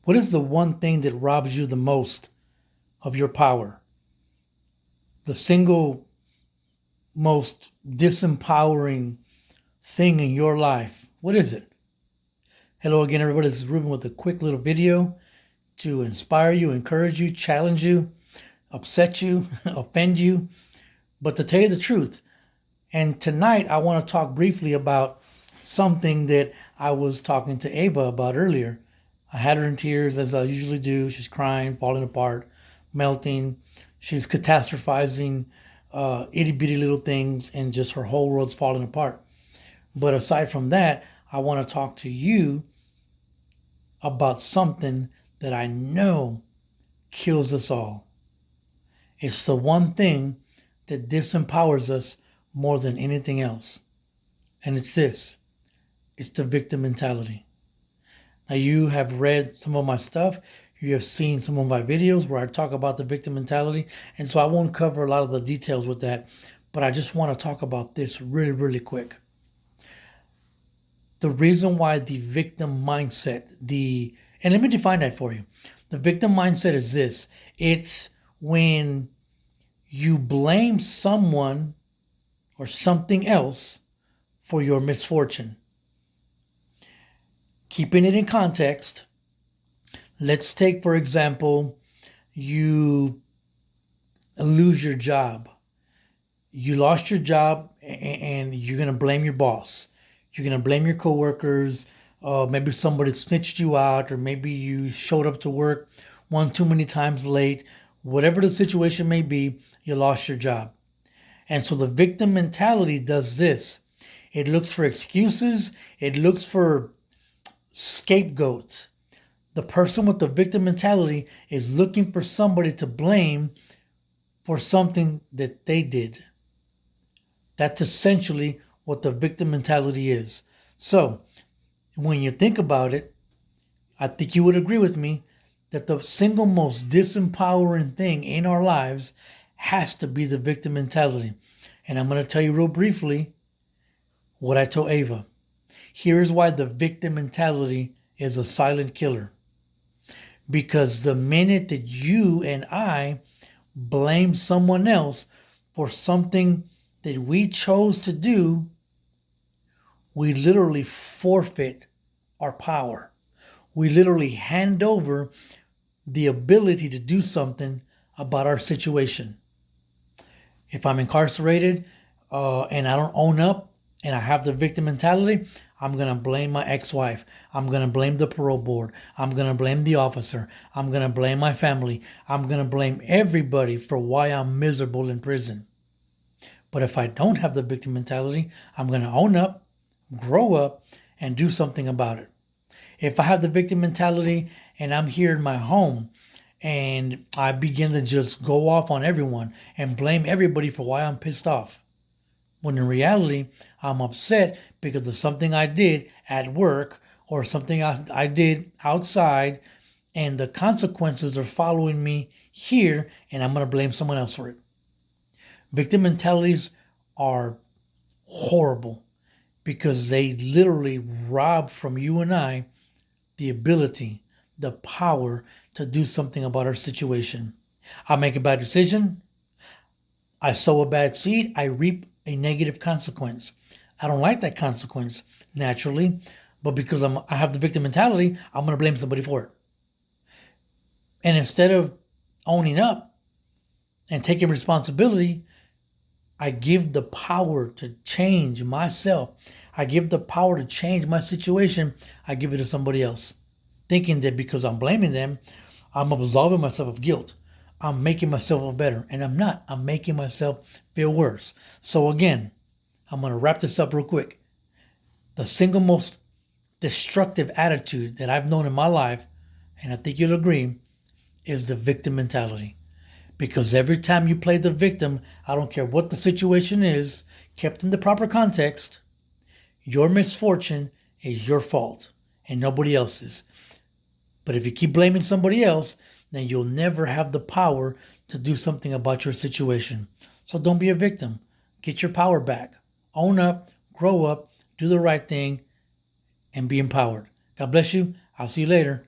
What is the one thing that robs you the most of your power? The single most disempowering thing in your life. What is it? Hello again, everybody. This is Ruben with a quick little video to inspire you, encourage you, challenge you, upset you, offend you, but to tell you the truth. And tonight, I want to talk briefly about something that I was talking to Ava about earlier. I had her in tears, as I usually do. She's crying, falling apart, melting. She's catastrophizing itty bitty little things, and just her whole world's falling apart. But aside from that, I want to talk to you about something that I know kills us all. It's the one thing that disempowers us more than anything else. And it's this. It's the victim mentality. Now, you have read some of my stuff. You have seen some of my videos where I talk about the victim mentality. And so I won't cover a lot of the details with that. But I just want to talk about this really, really quick. The reason why the victim mindset, and let me define that for you. The victim mindset is this. It's when you blame someone or something else for your misfortune. Keeping it in context, let's take, for example, you lose your job. You lost your job and you're going to blame your boss. You're going to blame your coworkers. Maybe somebody snitched you out, or maybe you showed up to work one too many times late. Whatever the situation may be, you lost your job. And so the victim mentality does this. It looks for excuses. It looks for scapegoats. The person with the victim mentality is looking for somebody to blame for something that they did. That's essentially what the victim mentality is. So, when you think about it, I think you would agree with me that the single most disempowering thing in our lives has to be the victim mentality. And I'm going to tell you real briefly what I told Ava. Here is why the victim mentality is a silent killer. Because the minute that you and I blame someone else for something that we chose to do, we literally forfeit our power. We literally hand over the ability to do something about our situation. If I'm incarcerated and I don't own up and I have the victim mentality, I'm going to blame my ex-wife. I'm going to blame the parole board. I'm going to blame the officer. I'm going to blame my family. I'm going to blame everybody for why I'm miserable in prison. But if I don't have the victim mentality, I'm going to own up, grow up, and do something about it. If I have the victim mentality and I'm here in my home and I begin to just go off on everyone and blame everybody for why I'm pissed off, when in reality, I'm upset because of something I did at work or something I did outside, and the consequences are following me here, and I'm going to blame someone else for it. Victim mentalities are horrible because they literally rob from you and I the ability, the power to do something about our situation. I make a bad decision. I sow a bad seed. I reap a negative consequence. I don't like that consequence naturally, but because I have the victim mentality, I'm going to blame somebody for it. And instead of owning up and taking responsibility, I give the power to change myself. I give the power to change my situation. I give it to somebody else, thinking that because I'm blaming them, I'm absolving myself of guilt. I'm making myself feel better. And I'm not. I'm making myself feel worse. So again, I'm going to wrap this up real quick. The single most destructive attitude that I've known in my life, and I think you'll agree, is the victim mentality. Because every time you play the victim, I don't care what the situation is, kept in the proper context, your misfortune is your fault and nobody else's. But if you keep blaming somebody else, then you'll never have the power to do something about your situation. So don't be a victim. Get your power back. Own up, grow up, do the right thing, and be empowered. God bless you. I'll see you later.